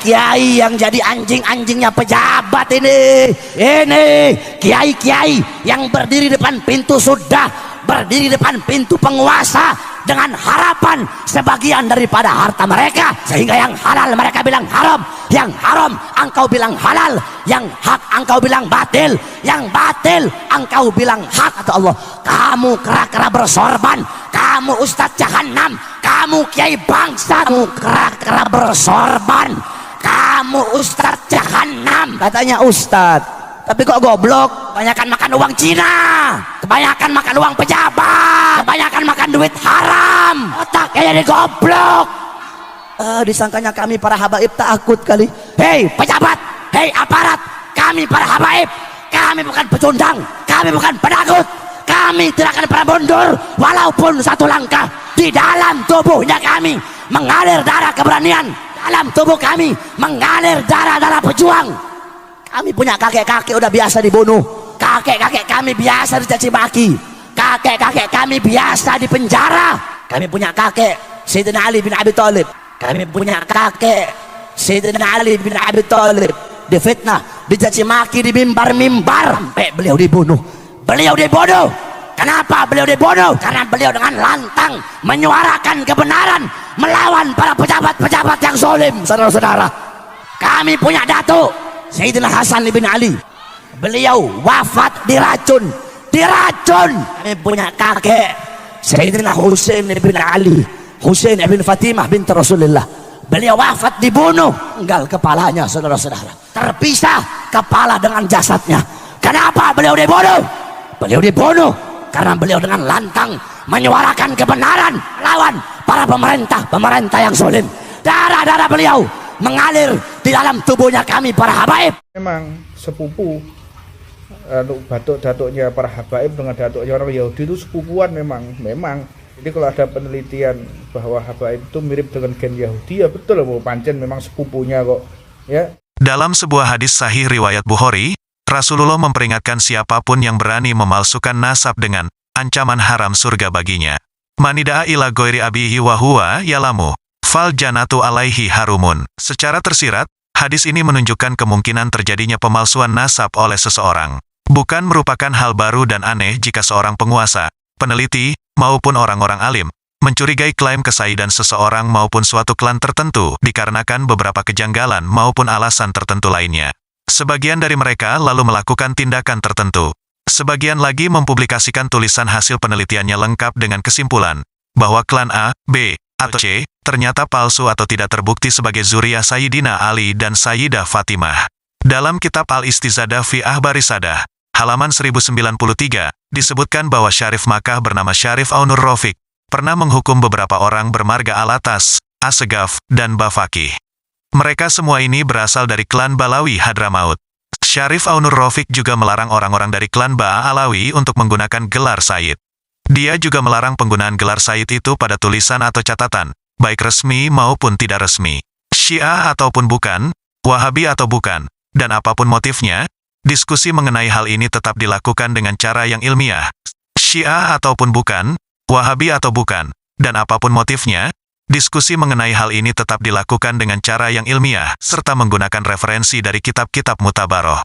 kiai-kiai yang jadi anjing-anjingnya pejabat ini kiai-kiai yang berdiri depan pintu sudah berdiri depan pintu penguasa dengan harapan sebagian daripada harta mereka, sehingga yang halal mereka bilang haram, yang haram engkau bilang halal, yang hak engkau bilang batil, yang batil engkau bilang hak. Kata Allah, kamu kera-kera bersorban, kamu ustadz jahanam, kamu kiai bangsa, kamu kera-kera bersorban, kamu ustadz jahanam. Katanya ustadz, tapi kok goblok, kebanyakan makan uang Cina, kebanyakan makan uang pejabat, kebanyakan makan duit haram, otaknya jadi goblok. Disangkanya kami para habaib takut kali. Hei pejabat, hei aparat, kami para habaib, kami bukan pecundang, kami bukan penakut, kami tidak akan pernah mundur walaupun satu langkah. Di dalam tubuhnya kami mengalir darah keberanian, dalam tubuh kami mengalir darah-darah pejuang. Kami punya kakek-kakek udah biasa dibunuh, kakek-kakek kami biasa dicaci maki, kakek-kakek kami biasa dipenjara. Kami punya kakek Sayyidina Ali bin Abi Thalib, kami punya kakek Sayyidina Ali bin Abi Thalib difitnah, dicaci maki di mimbar-mimbar sampai beliau dibunuh. Beliau dibunuh. Kenapa beliau dibunuh? Karena beliau dengan lantang menyuarakan kebenaran melawan para pejabat-pejabat yang zalim. Saudara-saudara, kami punya datuk Sayyidina Hasan bin Ali, beliau wafat diracun. Kami punya kakek Sayyidina Husain bin Ali, Husain bin Fatimah binti Rasulullah, beliau wafat dibunuh, tinggal kepalanya. Saudara-saudara, terpisah kepala dengan jasadnya. Kenapa beliau dibunuh? Beliau dibunuh karena beliau dengan lantang menyuarakan kebenaran melawan para pemerintah yang zalim. Darah-darah beliau mengalir di dalam tubuhnya kami para habaib. Memang sepupu datuknya para habaib dengan datuknya orang Yahudi itu sepupuan memang. Jadi kalau ada penelitian bahwa habaib itu mirip dengan gen Yahudi, ya betul, mau pancen memang sepupunya kok ya. Dalam sebuah hadis sahih riwayat Bukhari, Rasulullah memperingatkan siapapun yang berani memalsukan nasab dengan ancaman haram surga baginya. Manida'a ila ghairi abihi wa huwa yalamu fal janatu alaihi harumun. Secara tersirat, hadis ini menunjukkan kemungkinan terjadinya pemalsuan nasab oleh seseorang. Bukan merupakan hal baru dan aneh jika seorang penguasa, peneliti, maupun orang-orang alim mencurigai klaim kesaidan seseorang maupun suatu klan tertentu dikarenakan beberapa kejanggalan maupun alasan tertentu lainnya. Sebagian dari mereka lalu melakukan tindakan tertentu. Sebagian lagi mempublikasikan tulisan hasil penelitiannya lengkap dengan kesimpulan bahwa klan A, B, atau C ternyata palsu atau tidak terbukti sebagai zuriyah Sayyidina Ali dan Sayyidah Fatimah. Dalam kitab Al-Istizadah fi Ahbari Sadah, halaman 1093, disebutkan bahwa Syarif Makkah bernama Syarif Aunur Rafiq pernah menghukum beberapa orang bermarga Alatas, Asegaf, dan Bafakih. Mereka semua ini berasal dari klan Balawi Hadramaut. Syarif Aunur Rafiq juga melarang orang-orang dari klan Ba'a Alawi untuk menggunakan gelar Sayyid. Dia juga melarang penggunaan gelar Sayyid itu pada tulisan atau catatan, baik resmi maupun tidak resmi, Syiah ataupun bukan, Wahabi atau bukan, dan apapun motifnya, diskusi mengenai hal ini tetap dilakukan dengan cara yang ilmiah. Syiah ataupun bukan, Wahabi atau bukan, dan apapun motifnya, diskusi mengenai hal ini tetap dilakukan dengan cara yang ilmiah, serta menggunakan referensi dari kitab-kitab mutabaroh.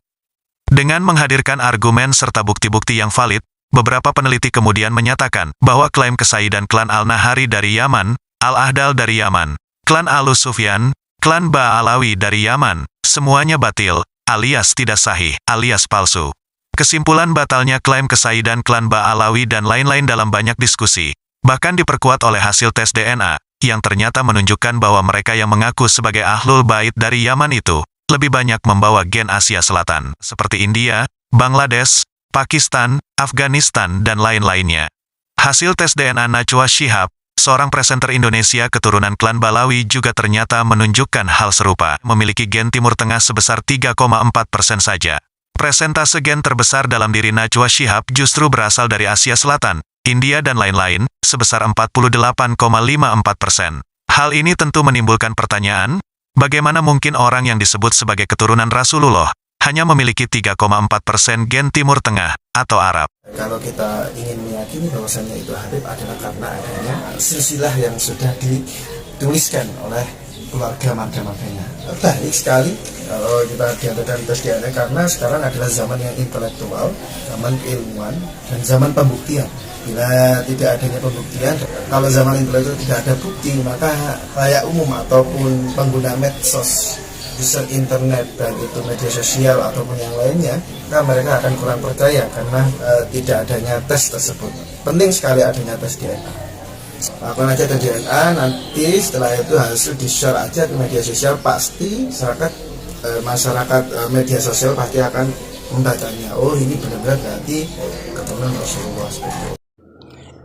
Dengan menghadirkan argumen serta bukti-bukti yang valid, beberapa peneliti kemudian menyatakan bahwa klaim kesaidan klan Al-Nahari dari Yaman, Al-Ahdal dari Yaman, klan Alus Sufyan, klan Ba'alawi dari Yaman, semuanya batil, alias tidak sahih, alias palsu. Kesimpulan batalnya klaim kesaidan klan Ba'alawi dan lain-lain dalam banyak diskusi, bahkan diperkuat oleh hasil tes DNA, yang ternyata menunjukkan bahwa mereka yang mengaku sebagai Ahlul Bait dari Yaman itu, lebih banyak membawa gen Asia Selatan, seperti India, Bangladesh, Pakistan, Afghanistan, dan lain-lainnya. Hasil tes DNA Najwa Shihab, seorang presenter Indonesia keturunan klan Balawi juga ternyata menunjukkan hal serupa, memiliki gen Timur Tengah sebesar 3,4% saja. Presentase gen terbesar dalam diri Najwa Shihab justru berasal dari Asia Selatan, India dan lain-lain, sebesar 48,54%. Hal ini tentu menimbulkan pertanyaan, bagaimana mungkin orang yang disebut sebagai keturunan Rasulullah, hanya memiliki 3,4% gen Timur Tengah, atau Arab. Kalau kita ingin meyakini bahwasannya itu Habib adalah karena adanya silsilah yang sudah dituliskan oleh keluarga marga-marganya. Baik sekali kalau kita diadakan tes DNA karena sekarang adalah zaman yang intelektual, zaman keilmuan, dan zaman pembuktian. Bila tidak adanya pembuktian, kalau zaman intelektual tidak ada bukti, maka rakyat umum ataupun pengguna medsos, user internet, dan itu media sosial ataupun yang lainnya, maka mereka akan kurang percaya karena tidak adanya tes tersebut. Penting sekali adanya tes DNA. Lakukan aja tes DNA, nanti setelah itu hasil di-share aja ke media sosial, pasti masyarakat media sosial pasti akan membacanya. Oh, ini benar-benar berarti keturunan Rasulullah seperti itu.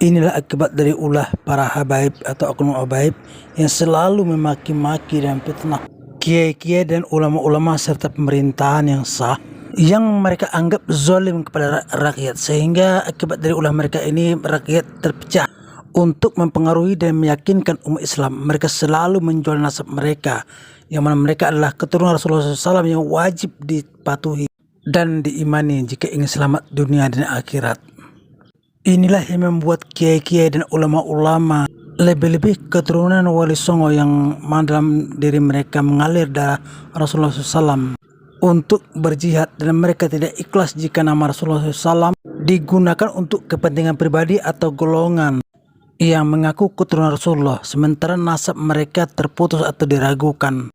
Inilah akibat dari ulah para habaib atau oknum habaib yang selalu memaki-maki dan fitnah kiai-kiai dan ulama-ulama serta pemerintahan yang sah yang mereka anggap zalim kepada rakyat, sehingga akibat dari ulah mereka ini rakyat terpecah. Untuk mempengaruhi dan meyakinkan umat Islam, mereka selalu menjual nasab mereka, yang mana mereka adalah keturunan Rasulullah SAW yang wajib dipatuhi dan diimani jika ingin selamat dunia dan akhirat. Inilah yang membuat kiai-kiai dan ulama-ulama, lebih-lebih keturunan Wali Songo yang dalam diri mereka mengalir darah Rasulullah SAW, untuk berjihad, dan mereka tidak ikhlas jika nama Rasulullah SAW digunakan untuk kepentingan pribadi atau golongan yang mengaku keturunan Rasulullah, sementara nasab mereka terputus atau diragukan.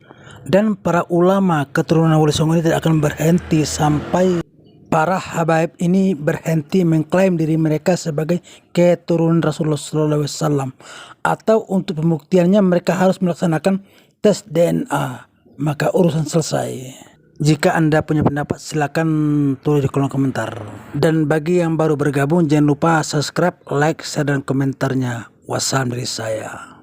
Dan para ulama keturunan Wali Songo ini tidak akan berhenti sampai para habaib ini berhenti mengklaim diri mereka sebagai keturunan Rasulullah SAW, atau untuk pembuktiannya mereka harus melaksanakan tes DNA, maka urusan selesai. Jika Anda punya pendapat, silakan tulis di kolom komentar. Dan bagi yang baru bergabung, jangan lupa subscribe, like, share, dan komentarnya. Wassalam dari saya.